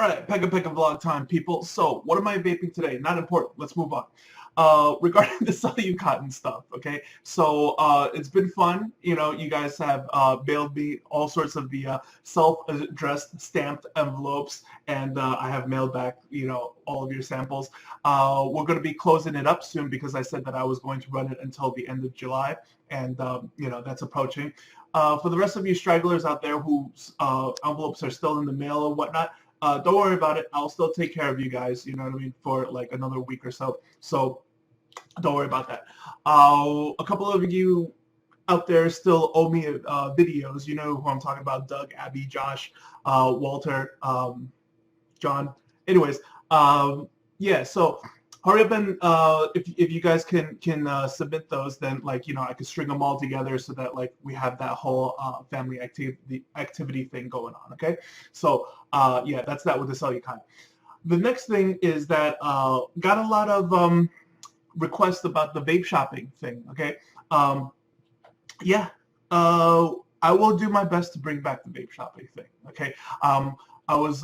All right, Pega vlog time, people. So, what am I vaping today? Not important. Let's move on. Regarding the Cellu Cotton stuff, okay? So, it's been fun. You know, you guys have mailed me all sorts of the self-addressed stamped envelopes, and I have mailed back, you know, all of your samples. We're going to be closing it up soon because I said that I was going to run it until the end of July, and, you know, that's approaching. For the rest of you stragglers out there whose envelopes are still in the mail or whatnot, don't worry about it. I'll still take care of you guys, you know what I mean, for like another week or so. So don't worry about that. A couple of you out there still owe me videos. You know who I'm talking about: Doug, Abby, Josh, Walter, John. Anyways, yeah. So hurry up and if you guys can submit those, then like you know I can string them all together so that like we have that whole family activity thing going on. Okay. So yeah, that's that with the Cellucon. The next thing is that got a lot of requests about the vape shopping thing. Okay. Yeah. I will do my best to bring back the vape shopping thing. Okay. I was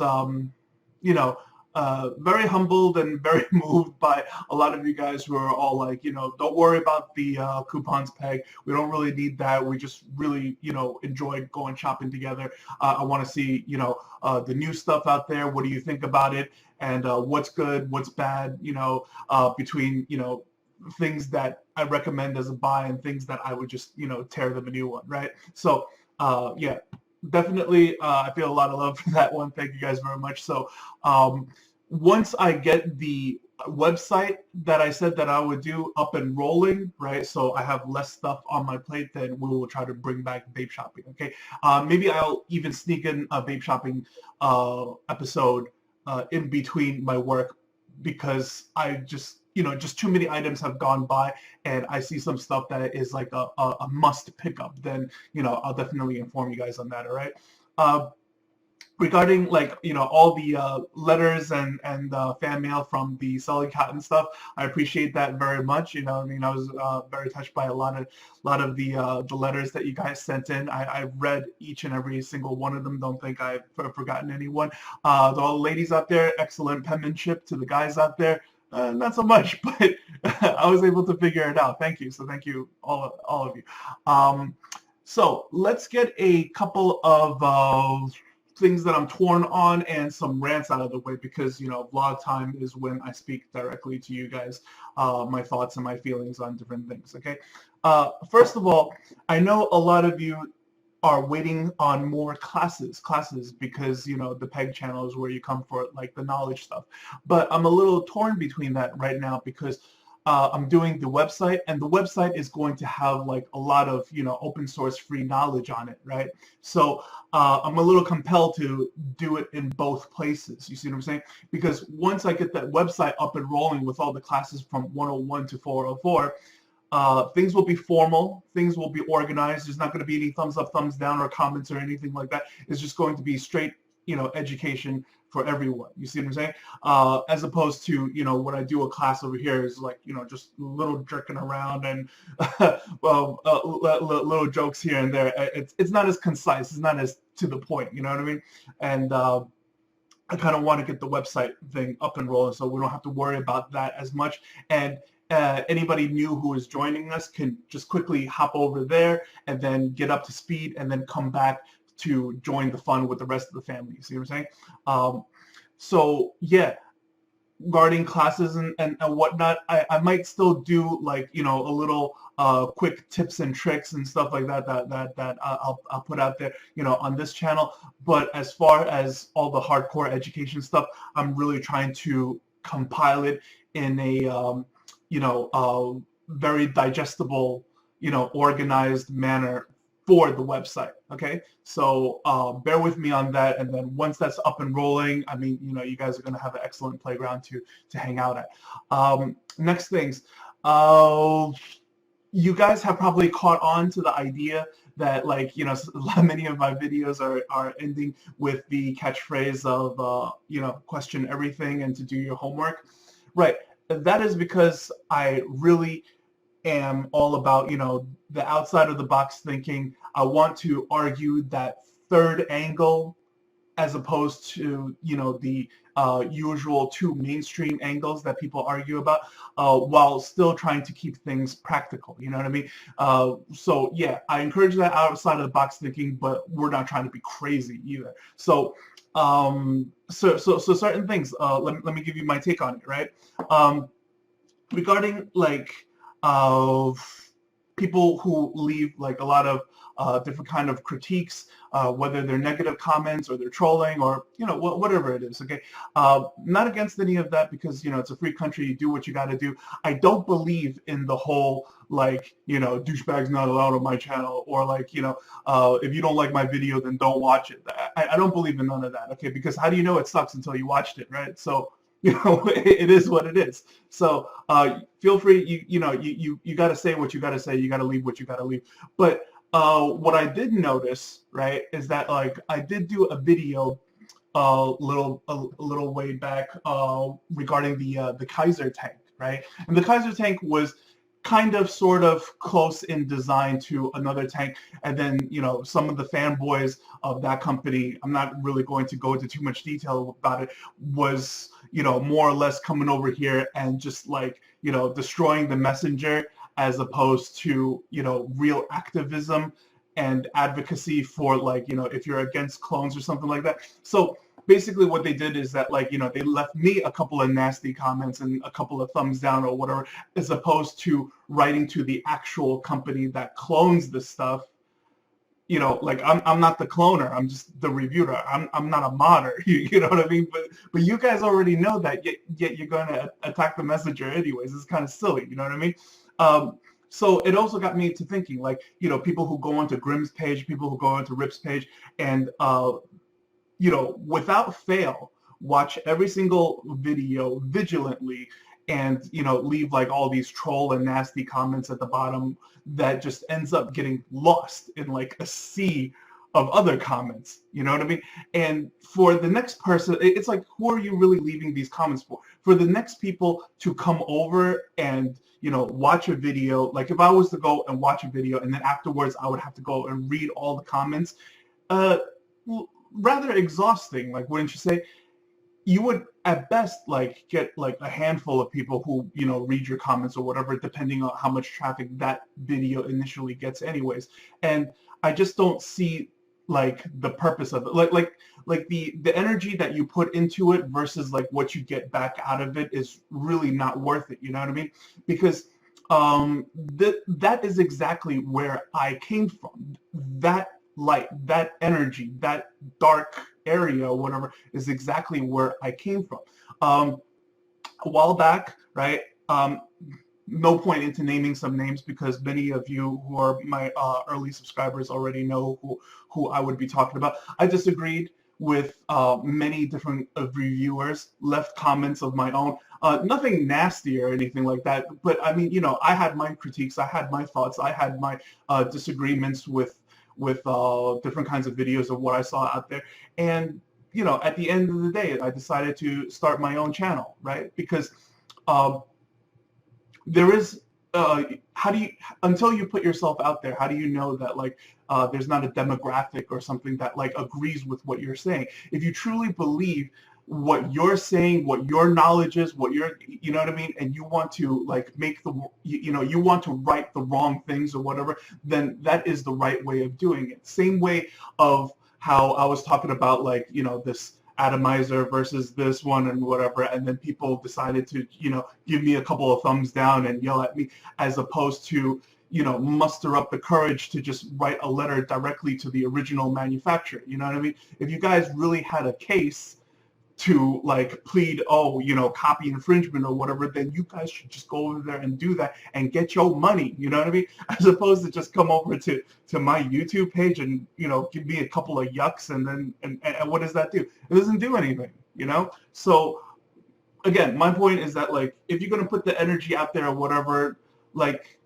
you know, very humbled and very moved by a lot of you guys who are all like, you know, don't worry about the coupons, Peg. We don't really need that. We just really, you know, enjoy going shopping together. I want to see, you know, the new stuff out there. What do you think about it? And what's good, what's bad, you know, between, you know, things that I recommend as a buy and things that I would just, you know, tear them a new one, right? So, yeah. Definitely, I feel a lot of love for that one. Thank you guys very much. So once I get the website that I said that I would do up and rolling, right, so I have less stuff on my plate, then we will try to bring back vape shopping, okay? Maybe I'll even sneak in a vape shopping episode in between my work because I just, you know, just too many items have gone by and I see some stuff that is like a must pick up, then, you know, I'll definitely inform you guys on that, all right? Regarding like, you know, all the letters and fan mail from the Selling Cotton stuff, I appreciate that very much. You know, I mean, I was very touched by a lot of the letters that you guys sent in. I read each and every single one of them. Don't think I've forgotten anyone. To all the ladies out there, excellent penmanship. To the guys out there, not so much, but I was able to figure it out. Thank you. So thank you, all of you. So let's get a couple of things that I'm torn on and some rants out of the way because, you know, vlog time is when I speak directly to you guys, my thoughts and my feelings on different things, okay? First of all, I know a lot of you are waiting on more classes because, you know, the PEG channel is where you come for like the knowledge stuff. But I'm a little torn between that right now because I'm doing the website, and the website is going to have like a lot of, you know, open source free knowledge on it, right? So I'm a little compelled to do it in both places. You see what I'm saying? Because once I get that website up and rolling with all the classes from 101 to 404, things will be formal, things will be organized. There's not going to be any thumbs up, thumbs down, or comments or anything like that. It's just going to be straight, you know, education for everyone. You see what I'm saying? As opposed to, you know, when I do a class over here is like, you know, just a little jerking around and well, little jokes here and there. It's not as concise. It's not as to the point. You know what I mean? And I kind of want to get the website thing up and rolling so we don't have to worry about that as much. And anybody new who is joining us can just quickly hop over there and then get up to speed and then come back to join the fun with the rest of the family. You see what I'm saying? So yeah, regarding classes and whatnot, I might still do like, you know, a little quick tips and tricks and stuff like that I'll put out there, you know, on this channel. But as far as all the hardcore education stuff, I'm really trying to compile it in a you know, very digestible, you know, organized manner for the website. Okay, so bear with me on that, and then once that's up and rolling, I mean, you know, you guys are going to have an excellent playground to hang out at. Next things, you guys have probably caught on to the idea that, like, you know, many of my videos are ending with the catchphrase of you know, question everything and to do your homework, right? That is because I really am all about, you know, the outside of the box thinking. I want to argue that third angle as opposed to, the usual two mainstream angles that people argue about, while still trying to keep things practical. You know what I mean? So yeah, I encourage that outside of the box thinking, but we're not trying to be crazy either. So so certain things. Let me give you my take on it, right? Regarding like people who leave like a lot of different kind of critiques, whether they're negative comments or they're trolling or whatever it is. Okay, not against any of that, because it's a free country. You do what you got to do. I don't believe in the whole like douchebags not allowed on my channel, or like if you don't like my video then don't watch it. I don't believe in none of that. Okay, because how do you know it sucks until you watched it, right? So it is what it is. So feel free. You got to say what you got to say. You got to leave what you got to leave. But what I did notice, right, is that like I did do a video a little way back regarding the Kaiser tank, right? And the Kaiser tank was kind of sort of close in design to another tank, and then some of the fanboys of that company, I'm not really going to go into too much detail about it, was more or less coming over here and just like destroying the messenger, as opposed to real activism and advocacy for like if you're against clones or something like that. So basically what they did is that like they left me a couple of nasty comments and a couple of thumbs down or whatever, as opposed to writing to the actual company that clones the stuff. Like I'm not the cloner, I'm just the reviewer. I'm not a modder. You know what I mean? But you guys already know that, yet you're gonna attack the messenger anyways. It's kind of silly. You know what I mean? So it also got me to thinking, like people who go onto Grimm's page, people who go onto Rip's page, and without fail, watch every single video vigilantly, and leave like all these troll and nasty comments at the bottom that just ends up getting lost in like a sea of other comments. You know what I mean? And for the next person, it's like, who are you really leaving these comments for? For the next people to come over and watch a video. Like if I was to go and watch a video and then afterwards I would have to go and read all the comments, rather exhausting, like, wouldn't you say? You would at best like get like a handful of people who read your comments or whatever, depending on how much traffic that video initially gets anyways. And I just don't see like the purpose of it, like the energy that you put into it versus like what you get back out of it is really not worth it. You know what I mean? Because that is exactly where I came from. That light, that energy, that dark area or whatever is exactly where I came from. A while back, right? No point into naming some names, because many of you who are my early subscribers already know who I would be talking about. I disagreed with many different reviewers, left comments of my own. Nothing nasty or anything like that, but I mean, I had my critiques, I had my thoughts, I had my disagreements with different kinds of videos of what I saw out there. And at the end of the day, I decided to start my own channel, right? Because there is how do you, until you put yourself out there, how do you know that like there's not a demographic or something that like agrees with what you're saying? If you truly believe what you're saying, what your knowledge is, what you're, you know what I mean, and you want to like make the, you want to right the wrong things or whatever, then that is the right way of doing it. Same way of how I was talking about like, this atomizer versus this one and whatever, and then people decided to, give me a couple of thumbs down and yell at me, as opposed to, muster up the courage to just write a letter directly to the original manufacturer. You know what I mean? If you guys really had a case to like plead, copy infringement or whatever, then you guys should just go over there and do that and get your money. You know what I mean? As opposed to just come over to my YouTube page and give me a couple of yucks, and then and what does that do? It doesn't do anything. So again, my point is that like if you're gonna put the energy out there or whatever, like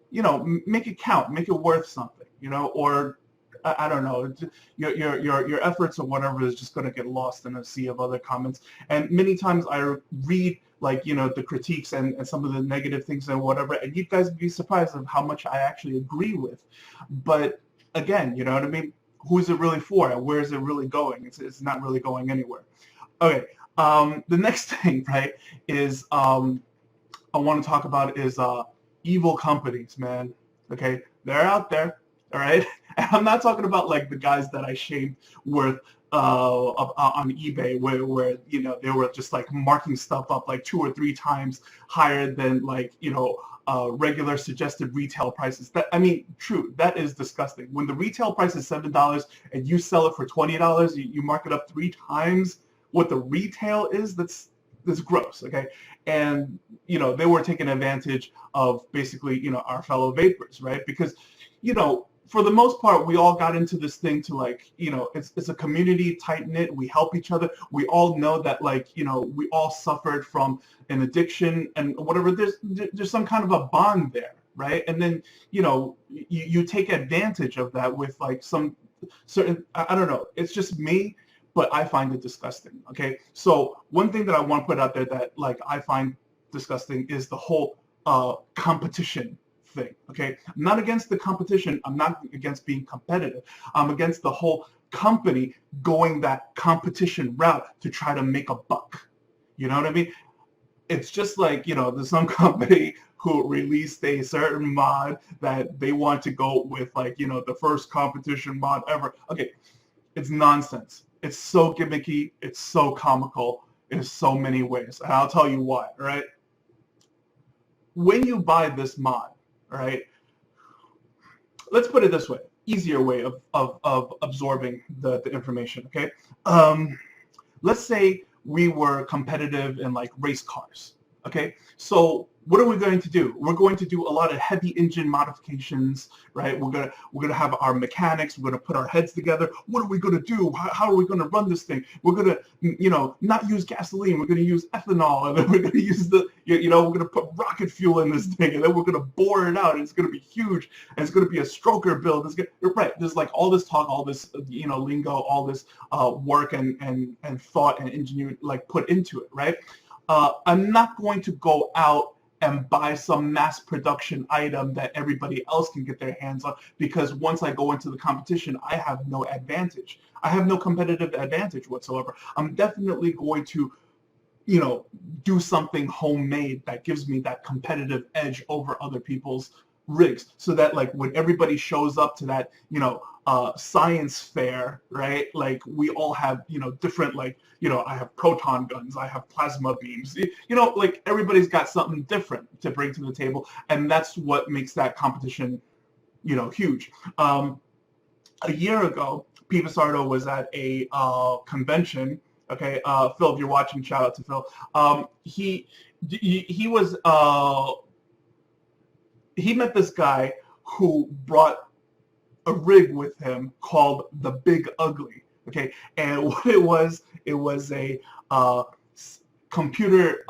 make it count, make it worth something, or I don't know, your efforts or whatever is just going to get lost in a sea of other comments. And many times I read like, the critiques and some of the negative things and whatever, and you guys would be surprised of how much I actually agree with. But again, you know what I mean? who is it really for, and where is it really going? It's not really going anywhere. Okay. The next thing, right, is I want to talk about is evil companies, man. Okay, they're out there. All right, and I'm not talking about like the guys that I shamed worth on eBay, where they were just like marking stuff up like 2 or 3 times higher than like regular suggested retail prices. That, I mean, true, that is disgusting. When the retail price is $7 and you sell it for $20, you mark it up 3 times what the retail is. That's gross. Okay, and they were taking advantage of basically our fellow vapors, right? Because for the most part, we all got into this thing to like, it's a community, tight knit. We help each other. We all know that like, we all suffered from an addiction and whatever. There's some kind of a bond there, right? And then, you take advantage of that with like some certain, I don't know. It's just me, but I find it disgusting. Okay. So one thing that I want to put out there that like I find disgusting is the whole competition thing. Okay, I'm not against the competition. I'm not against being competitive. I'm against the whole company going that competition route to try to make a buck. You know what I mean? It's just like, there's some company who released a certain mod that they want to go with like, the first competition mod ever. Okay, it's nonsense. It's so gimmicky. It's so comical in so many ways. And I'll tell you why, all right? When you buy this mod, all right, let's put it this way, easier way of absorbing the information, okay? Let's say we were competitive in like race cars, okay? So what are we going to do? We're going to do a lot of heavy engine modifications, right? We're gonna have our mechanics. We're gonna put our heads together. What are we gonna do? How are we gonna run this thing? We're gonna, not use gasoline. We're gonna use ethanol, and then we're gonna use we're gonna put rocket fuel in this thing, and then we're gonna bore it out. And it's gonna be huge, and it's gonna be a stroker build. Right? There's like all this talk, all this lingo, all this work and thought and engineering like put into it, right? I'm not going to go out and buy some mass production item that everybody else can get their hands on, because once I go into the competition, I have no advantage. I have no competitive advantage whatsoever. I'm definitely going to, do something homemade that gives me that competitive edge over other people's rigs, so that like when everybody shows up to that, science fair, right? Like we all have, different, like, I have proton guns, I have plasma beams, like everybody's got something different to bring to the table. And that's what makes that competition, huge. A year ago, P. Visardo was at a convention. Okay, Phil, if you're watching, shout out to Phil. He was, he met this guy who brought a rig with him called the Big Ugly. Okay, and what it was a computer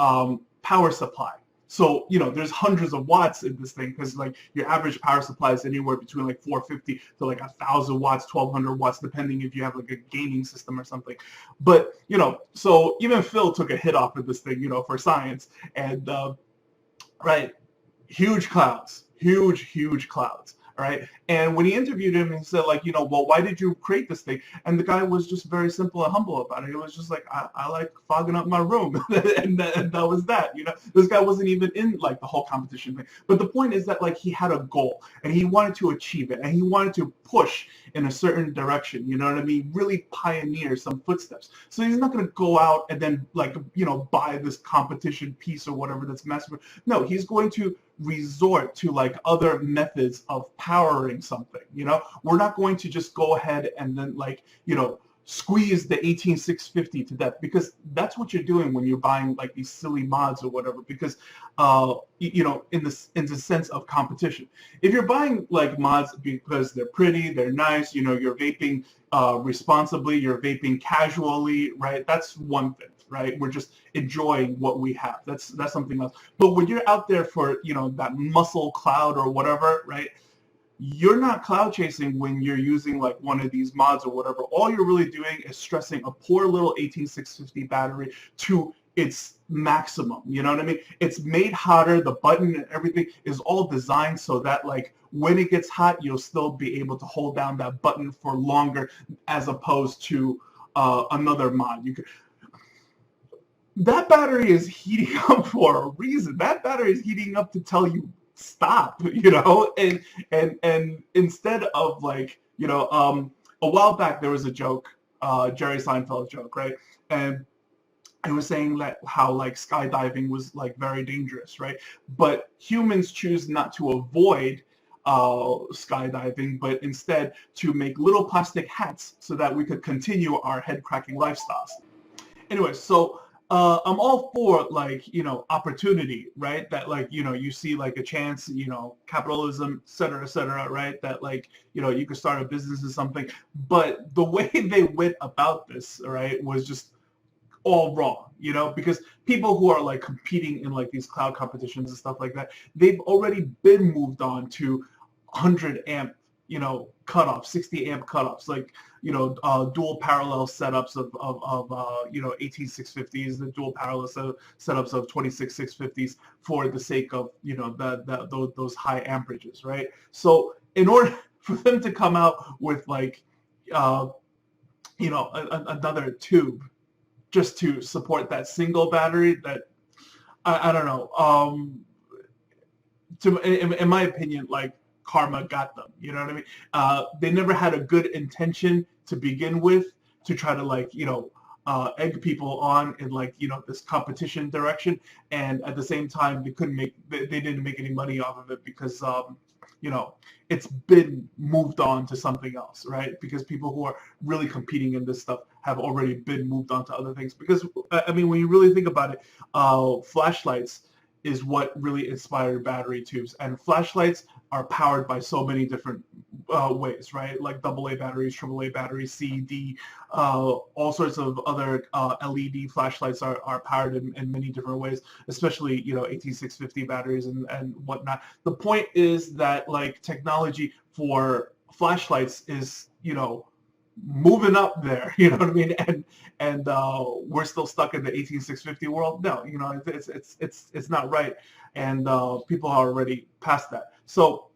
power supply. So there's hundreds of watts in this thing, because like your average power supply is anywhere between like 450 to like 1,000 watts, 1,200 watts, depending if you have like a gaming system or something. But so even Phil took a hit off of this thing, for science, and right, huge clouds, huge clouds. All right. And when he interviewed him, he said, like, well, why did you create this thing? And the guy was just very simple and humble about it. It was just like, I like fogging up my room. and that was that. This guy wasn't even in like the whole competition thing. But the point is that like he had a goal and he wanted to achieve it, and he wanted to push in a certain direction. You know what I mean? Really pioneer some footsteps. So he's not going to go out and then like, buy this competition piece or whatever that's messing with. No, he's going to resort to like other methods of powering something. We're not going to just go ahead and then like squeeze the 18650 to death, because that's what you're doing when you're buying like these silly mods or whatever, because in the sense of competition. If you're buying like mods because they're pretty, they're nice, you're vaping responsibly, you're vaping casually, right? That's one thing, right? We're just enjoying what we have. That's something else. But when you're out there for that muscle cloud or whatever, right? You're not cloud chasing when you're using like one of these mods or whatever. All you're really doing is stressing a poor little 18650 battery to its maximum. You know what I mean? It's made hotter. The button and everything is all designed so that like when it gets hot, you'll still be able to hold down that button for longer, as opposed to another mod. You could, that battery is heating up for a reason. That battery is heating up to tell you stop, you know, and instead of like, you know, a while back there was a joke, Jerry Seinfeld joke, right? And it was saying that how like skydiving was like very dangerous, right? But humans choose not to avoid skydiving, but instead to make little plastic hats so that we could continue our head cracking lifestyles. Anyway, so I'm all for like, you know, opportunity, right? That like, you know, you see like a chance, you know, capitalism, et cetera, right? That like, you know, you could start a business or something. But the way they went about this, right, was just all wrong, you know, because people who are like competing in like these cloud competitions and stuff like that, they've already been moved on to 100 amp, you know, cutoffs, 60 amp cutoffs, like, you know, dual parallel setups of you know, 18650s, the dual parallel setups of 26650s for the sake of, you know, those high amperages, right? So in order for them to come out with like, you know, another tube just to support that single battery, that I don't know. In my opinion, like karma got them. You know what I mean? They never had a good intention to begin with to try to like, you know, egg people on in like, you know, this competition direction, and at the same time they didn't make any money off of it because you know, it's been moved on to something else, right? Because people who are really competing in this stuff have already been moved on to other things. Because I mean, when you really think about it, flashlights is what really inspired battery tubes, and flashlights are powered by so many different ways, right? Like AA batteries, AAA batteries, C, D, all sorts of other LED flashlights are powered in many different ways, especially, you know, 18650 batteries and whatnot. The point is that like technology for flashlights is, you know, moving up there, you know what I mean? And we're still stuck in the 18650 world. No, you know, it's not right, and people are already past that. So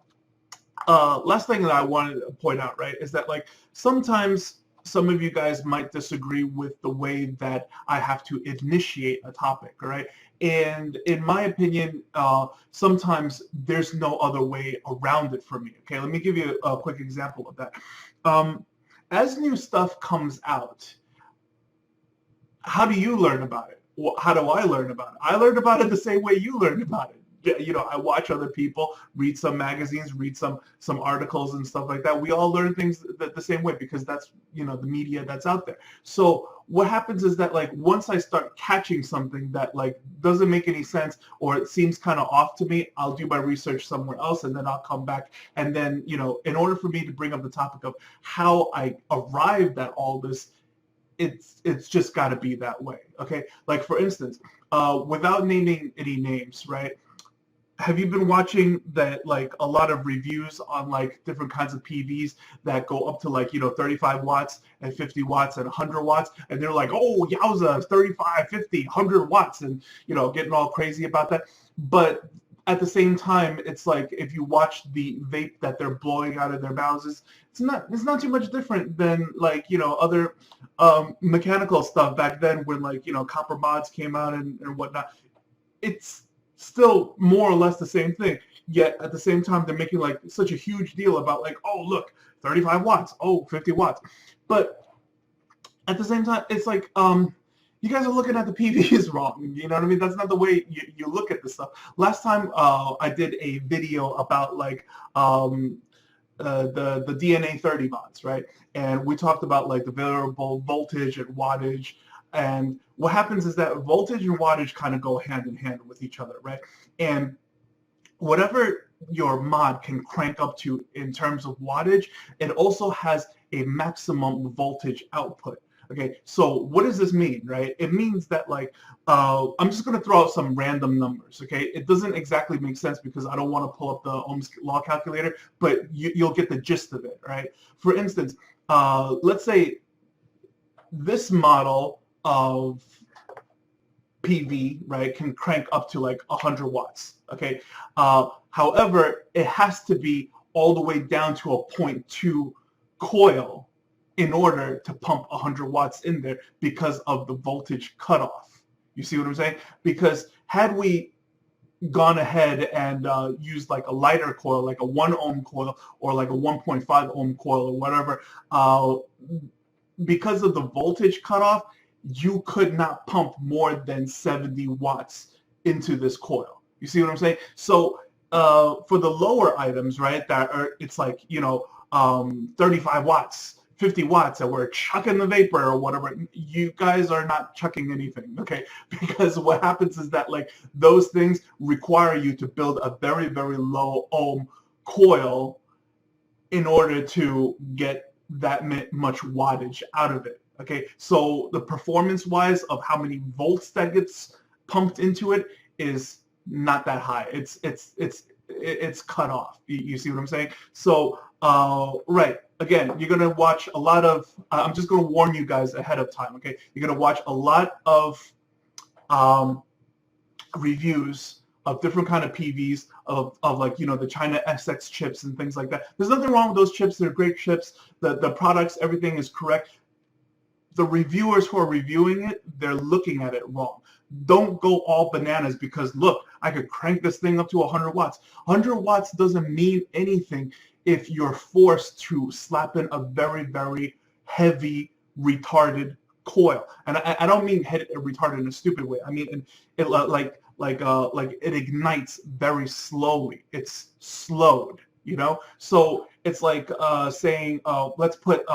last thing that I wanted to point out, right, is that like sometimes some of you guys might disagree with the way that I have to initiate a topic, right? And in my opinion, sometimes there's no other way around it for me. Okay, let me give you a quick example of that. As new stuff comes out, how do you learn about it? How do I learn about it? I learned about it the same way you learned about it. You know, I watch other people, read some magazines, read some articles and stuff like that. We all learn things the same way because that's, you know, the media that's out there. So what happens is that like once I start catching something that like doesn't make any sense or it seems kind of off to me, I'll do my research somewhere else and then I'll come back. And then, you know, in order for me to bring up the topic of how I arrived at all this, it's just got to be that way. Okay, like for instance, without naming any names, right? Have you been watching that, like a lot of reviews on like different kinds of PVs that go up to like, you know, 35 watts and 50 watts and 100 watts, and they're like, oh yowza, 35, 50, 100 watts, and you know, getting all crazy about that. But at the same time, it's like if you watch the vape that they're blowing out of their mouths, it's not too much different than like, you know, other mechanical stuff back then when like, you know, copper mods came out and whatnot. It's still more or less the same thing. Yet at the same time, they're making like such a huge deal about like, oh look, 35 watts, oh 50 watts. But at the same time, it's like you guys are looking at the PVs wrong. You know what I mean? That's not the way you look at this stuff. Last time I did a video about like the DNA 30 mods, right? And we talked about like the variable voltage and wattage. And what happens is that voltage and wattage kind of go hand in hand with each other, right? And whatever your mod can crank up to in terms of wattage, it also has a maximum voltage output. Okay, so what does this mean, right? It means that like, I'm just going to throw out some random numbers, okay? It doesn't exactly make sense because I don't want to pull up the Ohm's law calculator, but you'll get the gist of it, right? For instance, let's say this model of PV, right, can crank up to like 100 watts. Okay. However, it has to be all the way down to a 0.2 coil in order to pump 100 watts in there because of the voltage cutoff. You see what I'm saying? Because had we gone ahead and used like a lighter coil, like a 1 ohm coil or like a 1.5 ohm coil or whatever, because of the voltage cutoff, you could not pump more than 70 watts into this coil. You see what I'm saying? So for the lower items, right, that are, it's like, 35 watts, 50 watts, and we're chucking the vapor or whatever, you guys are not chucking anything, okay? Because what happens is that like those things require you to build a very, very low ohm coil in order to get that much wattage out of it. Okay, so the performance wise of how many volts that gets pumped into it is not that high. It's cut off. You see what I'm saying? So right, again, you're gonna watch a lot of I'm just gonna warn you guys ahead of time. Okay, you're gonna watch a lot of reviews of different kind of PVs of like, the China SX chips and things like that. There's nothing wrong with those chips. They're great chips. The products, everything is correct. The reviewers who are reviewing it, they're looking at it wrong. Don't go all bananas because look, I could crank this thing up to 100 watts. 100 watts doesn't mean anything if you're forced to slap in a very, very heavy retarded coil. And I don't mean retarded in a stupid way. I mean it like it ignites very slowly. It's slowed, So it's like saying let's put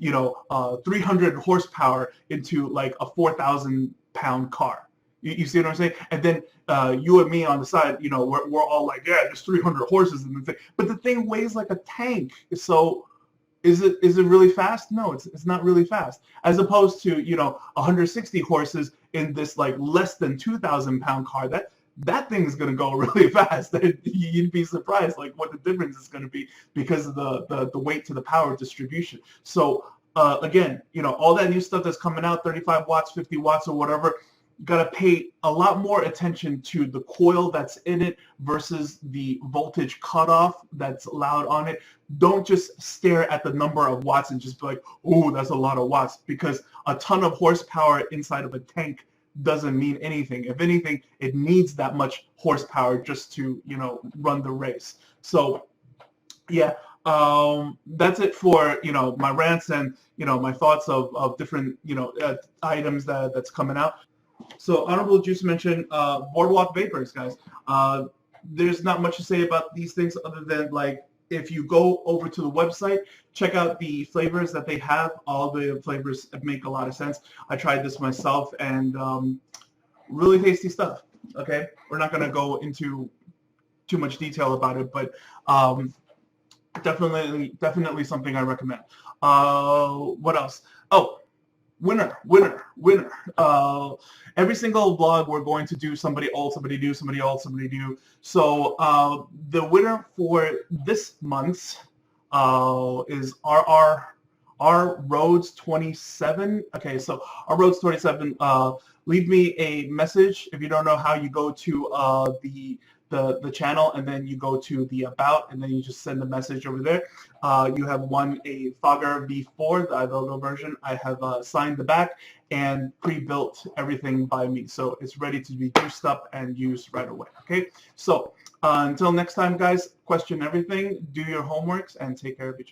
300 horsepower into like a 4,000 pound car. You see what I'm saying? And then you and me on the side, we're all like, yeah, there's 300 horses in the thing, but the thing weighs like a tank. So is it really fast? No, it's not really fast. As opposed to 160 horses in this like less than 2,000 pound car, that thing is going to go really fast. You'd be surprised like what the difference is going to be because of the weight to the power distribution. So again, all that new stuff that's coming out, 35 watts, 50 watts or whatever, got to pay a lot more attention to the coil that's in it versus the voltage cutoff that's allowed on it. Don't just stare at the number of watts and just be like, oh, that's a lot of watts, because a ton of horsepower inside of a tank doesn't mean anything. If anything, it needs that much horsepower just to, run the race. So yeah, that's it for, my rants and, my thoughts of different, items that's coming out. So Honorable Juice mentioned Boardwalk Vapors, guys. There's not much to say about these things other than like if you go over to the website, check out the flavors that they have. All the flavors make a lot of sense. I tried this myself and really tasty stuff. Okay, we're not going to go into too much detail about it, but definitely something I recommend. What else? Oh, winner. Every single vlog we're going to do somebody old, somebody new, somebody old, somebody new. So the winner for this month's is R Rhodes 27. Okay, so R Rhodes 27. Leave me a message if you don't know how you go to the channel, and then you go to the about, and then you just send the message over there. You have won a Fogger V4, the iVelgo version. I have signed the back and pre-built everything by me, so it's ready to be juiced up and used right away. Okay, so until next time, guys, question everything, do your homeworks, and take care of each other.